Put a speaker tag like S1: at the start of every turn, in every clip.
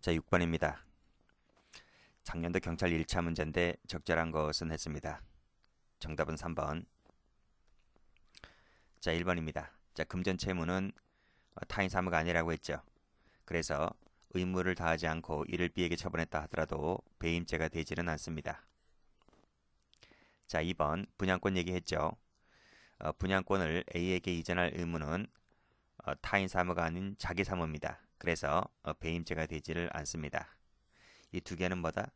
S1: 자, 6번입니다. 작년도 경찰 1차 문제인데 적절한 것은 했습니다. 정답은 3번. 자, 1번입니다. 자, 금전채무는 타인 사무가 아니라고 했죠. 그래서 의무를 다하지 않고 이를 B에게 처분했다 하더라도 배임죄가 되지는 않습니다. 자, 2번 분양권 얘기했죠. 분양권을 A에게 이전할 의무는 타인 사무가 아닌 자기 사무입니다. 그래서 배임죄가 되지를 않습니다. 이 두 개는 뭐다?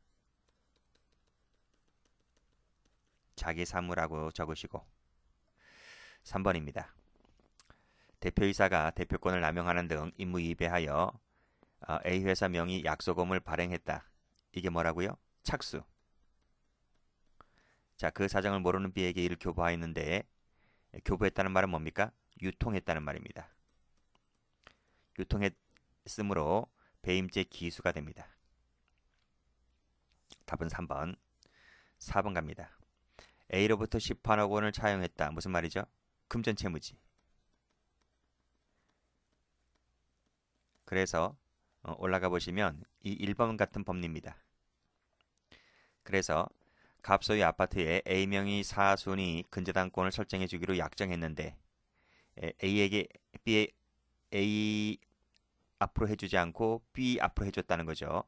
S1: 자기 사무라고 적으시고 3번입니다. 대표이사가 대표권을 남용하는 등 임무위배하여 A 회사 명의 약속금을 발행했다. 이게 뭐라고요? 착수. 자, 그 사정을 모르는 B에게 이를 교부하였는데 교부했다는 말은 뭡니까? 유통했다는 말입니다. 유통했으므로 배임죄 기수가 됩니다. 답은 3번. 4번 갑니다. A로부터 18억 원을 차용했다. 무슨 말이죠? 금전채무지. 그래서 올라가 보시면 이 1번 같은 법리입니다. 그래서 갑소유 아파트에 A명의 사순이 근저당권을 설정해 주기로 약정했는데 A에게 A 앞으로 해주지 않고 B 앞으로 해줬다는 거죠.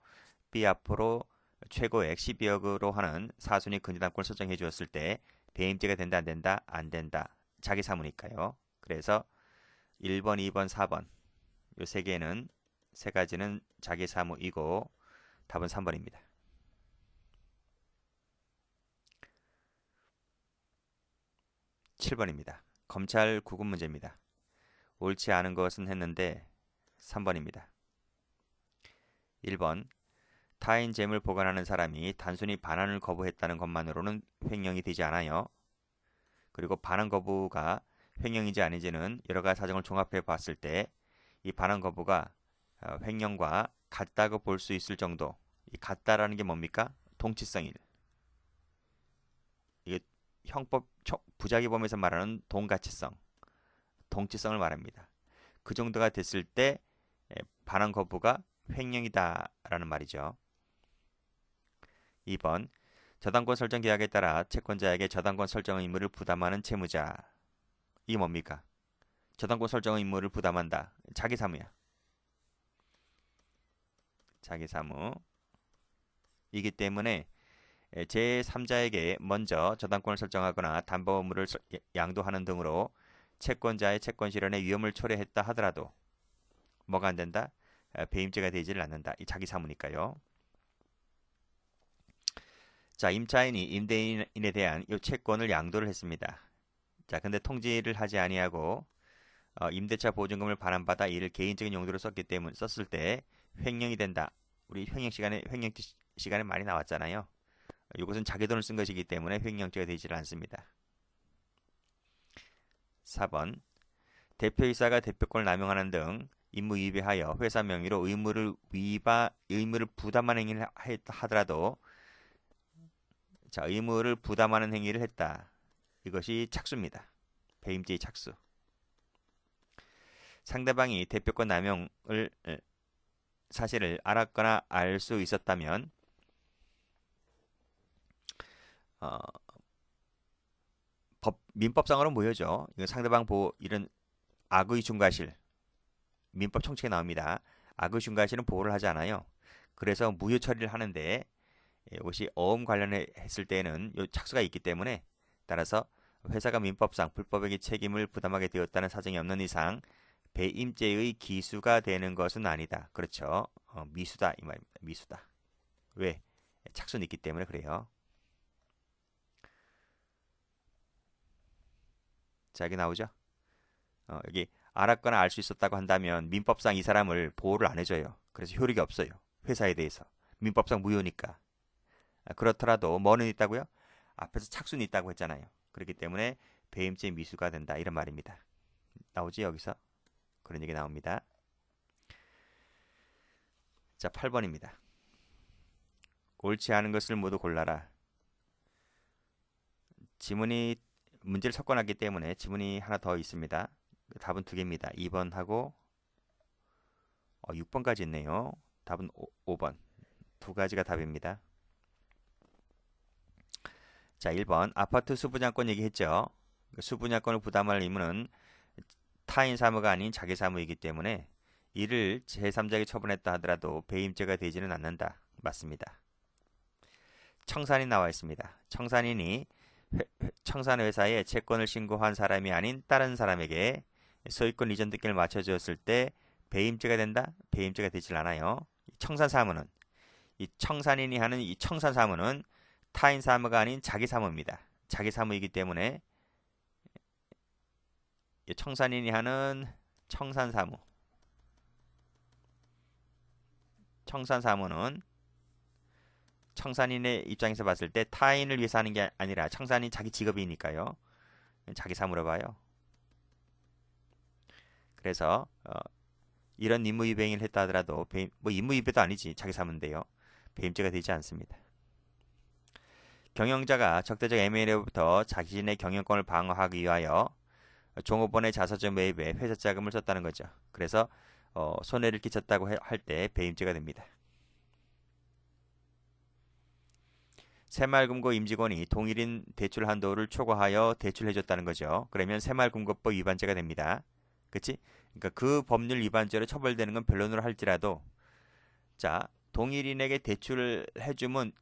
S1: B 앞으로 최고액 12억으로 하는 사순위 근저당권을 설정해 주었을 때 배임죄가 된다 안 된다? 안 된다. 자기 사무니까요. 그래서 1번, 2번, 4번 이 세 가지는 자기 사무이고 답은 3번입니다. 7번입니다. 검찰 구급 문제입니다. 옳지 않은 것은 했는데 3번입니다. 1번 타인 재물 보관하는 사람이 단순히 반환을 거부했다는 것만으로는 횡령이 되지 않아요. 그리고 반환 거부가 횡령인지 아닌지는 여러 가지 사정을 종합해 봤을 때 이 반환 거부가 횡령과 같다고 볼 수 있을 정도. 이 같다라는 게 뭡니까? 동치성일. 이게 형법 부작위범에서 말하는 동가치성, 동치성을 말합니다. 그 정도가 됐을 때 반환 거부가 횡령이다라는 말이죠. 2번 저당권 설정 계약에 따라 채권자에게 저당권 설정 의무를 부담하는 채무자. 이게 뭡니까? 저당권 설정 의무를 부담한다. 자기 사무야. 자기 사무. 이기 때문에 제3자에게 먼저 저당권을 설정하거나 담보 의무를 양도하는 등으로 채권자의 채권 실현에 위험을 초래했다 하더라도 뭐가 안 된다? 배임죄가 되지를 않는다. 이 자기 사무니까요. 자, 임차인이 임대인에 대한 이 채권을 양도를 했습니다. 자, 근데 통지를 하지 아니하고 임대차 보증금을 반환받아 이를 개인적인 용도로 썼을 때 횡령이 된다. 우리 횡령 시간에 많이 나왔잖아요. 이것은 자기 돈을 쓴 것이기 때문에 횡령죄가 되지 않습니다. 4번 대표이사가 대표권을 남용하는 등 임무위배하여 회사 명의로 의무를 부담하는 행위를 하더라도 자, 의무를 부담하는 행위를 했다. 이것이 착수입니다. 배임죄의 착수. 상대방이 대표권 남용을 사실을 알았거나 알 수 있었다면 어, 민법상으로 무효죠. 이건 상대방 보호 이런 악의 중과실 민법 총칙에 나옵니다. 악의 중과실은 보호를 하지 않아요. 그래서 무효 처리를 하는데 이것이 어음 관련했을 때는 이 착수가 있기 때문에 따라서 회사가 민법상 불법행위 책임을 부담하게 되었다는 사정이 없는 이상 배임죄의 기수가 되는 것은 아니다. 그렇죠. 미수다 이 말입니다. 미수다. 왜? 착수는 있기 때문에 그래요. 자, 여기 나오죠? 여기 알았거나 알 수 있었다고 한다면 민법상 이 사람을 보호를 안 해줘요. 그래서 효력이 없어요. 회사에 대해서. 민법상 무효니까. 그렇더라도 뭐는 있다고요? 앞에서 착수는 있다고 했잖아요. 그렇기 때문에 배임죄 미수가 된다. 이런 말입니다. 나오지 여기서? 그런 얘기 나옵니다. 자, 8번입니다. 옳지 않은 것을 모두 골라라. 지문이 문제를 섞어놨기 때문에 지문이 하나 더 있습니다. 답은 두 개입니다. 2번하고 6번까지 있네요. 답은 5번. 두 가지가 답입니다. 자, 1번. 아파트 수분양권 얘기했죠. 수분양권을 부담할 의무는 타인 사무가 아닌 자기 사무이기 때문에 이를 제3자에게 처분했다 하더라도 배임죄가 되지는 않는다. 맞습니다. 청산이 나와 있습니다. 청산인이 청산회사에 채권을 신고한 사람이 아닌 다른 사람에게 소유권 이전 등기를 맞춰주었을 때 배임죄가 된다? 배임죄가 되질 않아요. 청산사무는 이 청산인이 하는 이 청산사무는 타인 사무가 아닌 자기 사무입니다. 자기 사무이기 때문에 청산인이 하는 청산사무 청산사무는 청산인의 입장에서 봤을 때 타인을 위해서 하는 게 아니라 청산인 자기 직업이니까요. 자기 사무로 봐요. 그래서 이런 임무위배행을 했다 하더라도 뭐 임무위배도 아니지 자기 사무인데요. 배임죄가 되지 않습니다. 경영자가 적대적 M&A로부터 자신의 경영권을 방어하기 위하여 종업원의 자사주 매입에 회사 자금을 썼다는 거죠. 그래서 손해를 끼쳤다고 할 때 배임죄가 됩니다. 새마을금고 임직원이 동일인 대출 한도를 초과하여 대출해줬다는 거죠. 그러면 새마을금고법 위반죄가 됩니다. 그치? 그러니까 그 법률 위반죄로 처벌되는 건 변론으로 할지라도 자 동일인에게 대출을 해주면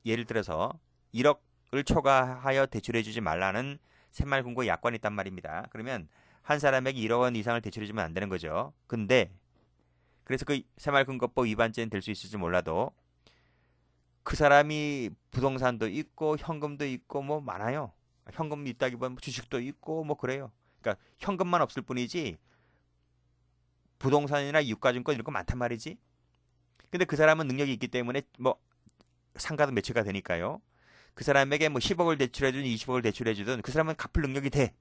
S1: 예를 들어서 1억을 초과하여 대출해주지 말라는 새마을금고 약관이 있단 말입니다. 그러면 한 사람에게 1억 원 이상을 대출해주면 안 되는 거죠. 근데 그래서 그 새마을금고법 위반죄는 될 수 있을지 몰라도 그 사람이 부동산도 있고 현금도 있고 뭐 많아요. 현금도 있다기보다 주식도 있고 뭐 그래요. 그러니까 현금만 없을 뿐이지 부동산이나 유가증권 이런 거 많단 말이지. 근데 그 사람은 능력이 있기 때문에 뭐 상가도 매체가 되니까요. 그 사람에게 뭐 10억을 대출해주든 20억을 대출해주든 그 사람은 갚을 능력이 돼.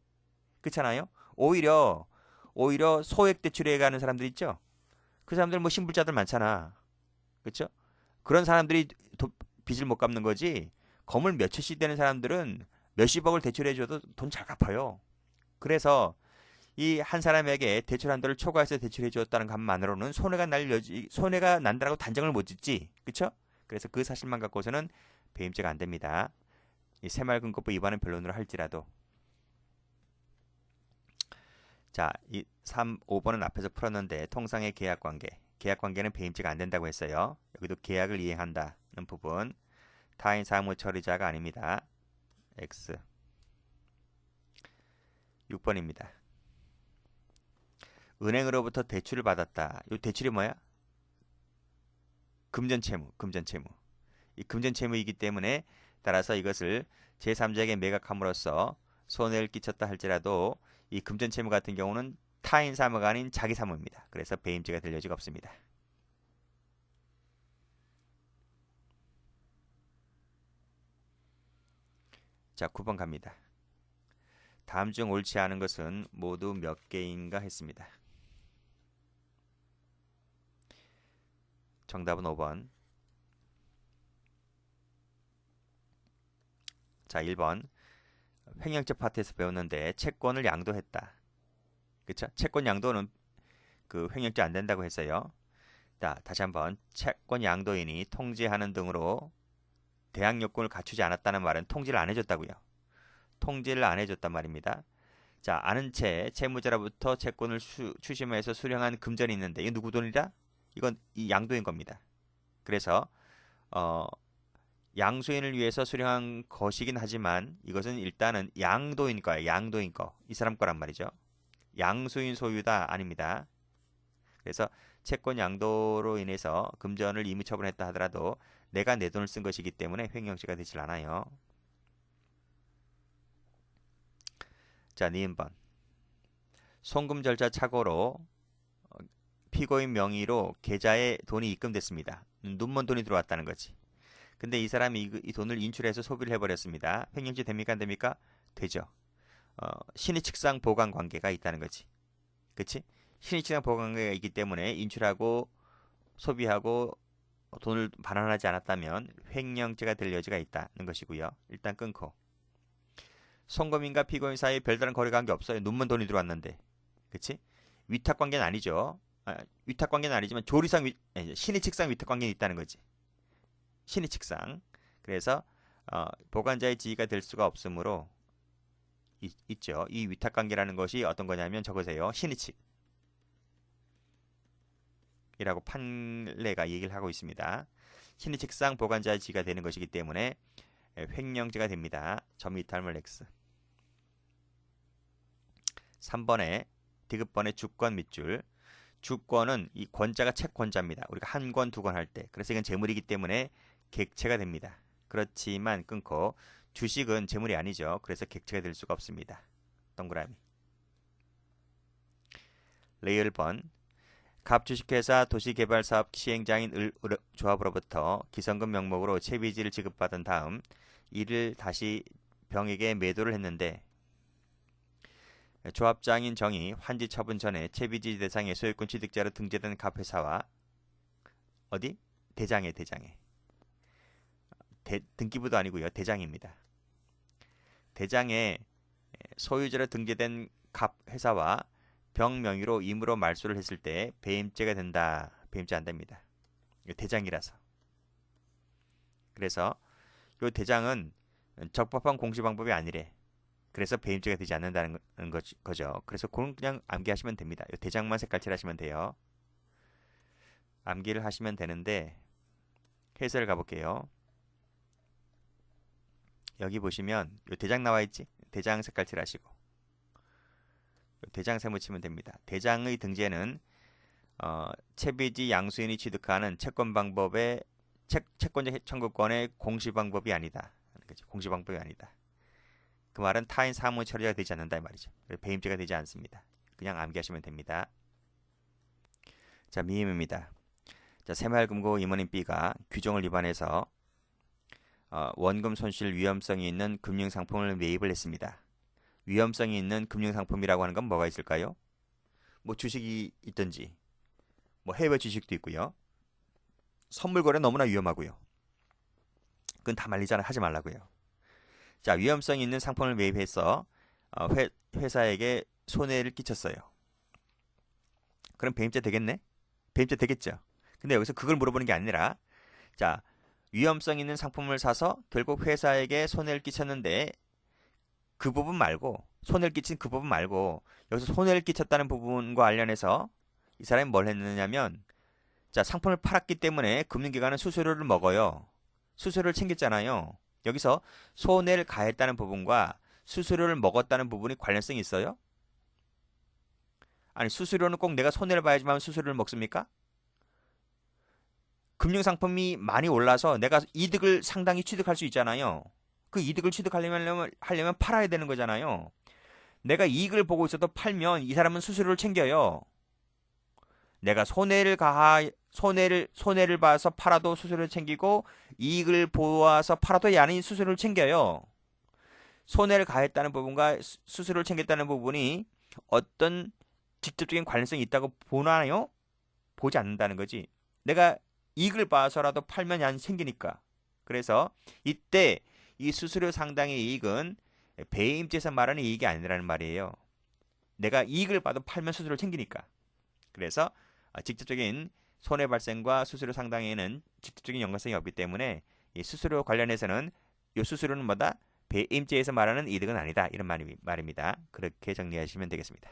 S1: 그렇잖아요. 오히려 소액 대출해 가는 사람들 있죠. 그 사람들 뭐 신불자들 많잖아. 그렇죠? 그런 사람들이 빚을 못 갚는 거지. 건물 몇 채씩 되는 사람들은 몇십억을 대출해줘도 돈 잘 갚아요. 그래서 이 한 사람에게 대출 한도를 초과해서 대출해 주었다는 것만으로는 손해가 난다라고 단정을 못 짓지. 그렇죠? 그래서 그 사실만 갖고서는 배임죄가 안 됩니다. 이 새마을금고법 위반은 변론으로 할지라도. 자, 이 5번은 앞에서 풀었는데 통상의 계약관계는 배임죄가 안 된다고 했어요. 여기도 계약을 이행한다는 부분. 타인 사무 처리자가 아닙니다. X. 6번입니다. 은행으로부터 대출을 받았다. 이 대출이 뭐야? 금전채무. 이 금전채무이기 때문에 따라서 이것을 제3자에게 매각함으로써 손해를 끼쳤다 할지라도 이 금전채무 같은 경우는 타인 사무가 아닌 자기 사무입니다. 그래서 배임죄가 될 여지가 없습니다. 자, 9번 갑니다. 다음 중 옳지 않은 것은 모두 몇 개인가 했습니다. 정답은 5번. 자, 1번. 횡령죄 파트에서 배웠는데 채권을 양도했다. 그쵸? 채권 양도는 그 횡령죄 안 된다고 했어요. 자, 다시 한번 채권 양도인이 통지하는 등으로 대항 요건을 갖추지 않았다는 말은 통지를 안 해줬다고요. 통지를 안 해줬단 말입니다. 자, 아는 채 채무자로부터 채권을 추심해서 수령한 금전이 있는데 이건 누구 돈이다? 이건 이 양도인 겁니다. 그래서 양수인을 위해서 수령한 것이긴 하지만 이것은 일단은 양도인 거예요. 양도인 거. 이 사람 거란 말이죠. 양수인 소유다 아닙니다. 그래서 채권 양도로 인해서 금전을 임의 처분했다 하더라도 내가 내 돈을 쓴 것이기 때문에 횡령죄가 되질 않아요. 자, 니은번. 송금 절차 착오로 피고인 명의로 계좌에 돈이 입금됐습니다. 눈먼 돈이 들어왔다는 거지. 근데 이 사람이 이 돈을 인출해서 소비를 해버렸습니다. 횡령죄 됩니까? 안 됩니까? 되죠. 신의칙상 보관 관계가 있다는 거지. 그치? 신의칙상 보관 관계가 있기 때문에 인출하고 소비하고 돈을 반환하지 않았다면 횡령죄가 될 여지가 있다는 것이고요. 일단 끊고. 송금인과 피고인 사이에 별다른 거래 관계 없어요. 눈먼 돈이 들어왔는데. 그치? 위탁 관계는 아니죠. 위탁관계는 아니지만 신의칙상 위탁관계는 있다는 거지. 신의칙상. 그래서 보관자의 지위가 될 수가 없으므로 있죠. 이 위탁관계라는 것이 어떤 거냐면 적으세요. 신의칙이라고 판례가 얘기를 하고 있습니다. 신의칙상 보관자의 지위가 되는 것이기 때문에 횡령죄가 됩니다. 점이탈물 X. 3번에 디귿번의 주권 밑줄. 주권은 이 권자가 채권자입니다. 우리가 한 권, 두 권 할 때. 그래서 이건 재물이기 때문에 객체가 됩니다. 그렇지만 끊고 주식은 재물이 아니죠. 그래서 객체가 될 수가 없습니다. 동그라미. 레이얼번. 갑주식회사 도시개발사업 시행자인 조합으로부터 기성금 명목으로 채비지를 지급받은 다음 이를 다시 병에게 매도를 했는데 조합장인 정이 환지 처분 전에 채비지 대상의 소유권 취득자로 등재된 갑회사와 어디? 대장에 등기부도 아니고요. 대장입니다. 대장에 소유자로 등재된 갑회사와 병 명의로 임으로 말소를 했을 때 배임죄가 된다. 배임죄 안 됩니다. 대장이라서. 그래서 이 대장은 적법한 공시 방법이 아니래. 그래서 배임죄가 되지 않는다는 거죠. 그래서 그건 그냥 암기하시면 됩니다. 이 대장만 색깔칠 하시면 돼요. 암기를 하시면 되는데 해설 가볼게요. 여기 보시면 이 대장 나와 있지? 대장 색깔칠 하시고 대장 세무 치면 됩니다. 대장의 등재는 채비지 양수인이 취득하는 채권 방법의 채권자 청구권의 공시 방법이 아니다. 공시 방법이 아니다. 그 말은 타인 사무 처리가 되지 않는다 이 말이죠. 배임죄가 되지 않습니다. 그냥 암기하시면 됩니다. 자, 미임입니다. 자, 새마을금고 임원인 B가 규정을 위반해서 원금 손실 위험성이 있는 금융상품을 매입을 했습니다. 위험성이 있는 금융상품이라고 하는 건 뭐가 있을까요? 뭐 주식이 있든지 뭐 해외 주식도 있고요. 선물 거래 너무나 위험하고요. 그건 다 말리잖아. 하지 말라고요. 자, 위험성이 있는 상품을 매입해서 회사에게 손해를 끼쳤어요. 그럼 배임죄 되겠네? 배임죄 되겠죠. 근데 여기서 그걸 물어보는 게 아니라 자, 위험성 있는 상품을 사서 결국 회사에게 손해를 끼쳤는데 그 부분 말고 손해를 끼친 그 부분 말고 여기서 손해를 끼쳤다는 부분과 관련해서 이 사람이 뭘 했느냐면 자, 상품을 팔았기 때문에 금융기관은 수수료를 먹어요. 수수료를 챙겼잖아요. 여기서 손해를 가했다는 부분과 수수료를 먹었다는 부분이 관련성이 있어요? 아니, 수수료는 꼭 내가 손해를 봐야지만 수수료를 먹습니까? 금융상품이 많이 올라서 내가 이득을 상당히 취득할 수 있잖아요. 그 이득을 취득하려면 팔아야 되는 거잖아요. 내가 이익을 보고 있어도 팔면 이 사람은 수수료를 챙겨요. 내가 손해를 봐서 팔아도 수수료를 챙기고 이익을 보아서 팔아도 야는 수수료를 챙겨요. 손해를 가했다는 부분과 수수료를 챙겼다는 부분이 어떤 직접적인 관련성이 있다고 보나요? 보지 않는다는 거지. 내가 이익을 봐서라도 팔면 야는 챙기니까. 그래서 이때 이 수수료 상당의 이익은 배임죄에서 말하는 이익이 아니라는 말이에요. 내가 이익을 봐도 팔면 수수료를 챙기니까. 그래서 직접적인 손해 발생과 수수료 상당에는 직접적인 연관성이 없기 때문에 이 수수료 관련해서는 이 수수료는 뭐다? 배임죄에서 말하는 이득은 아니다. 이런 말입니다. 그렇게 정리하시면 되겠습니다.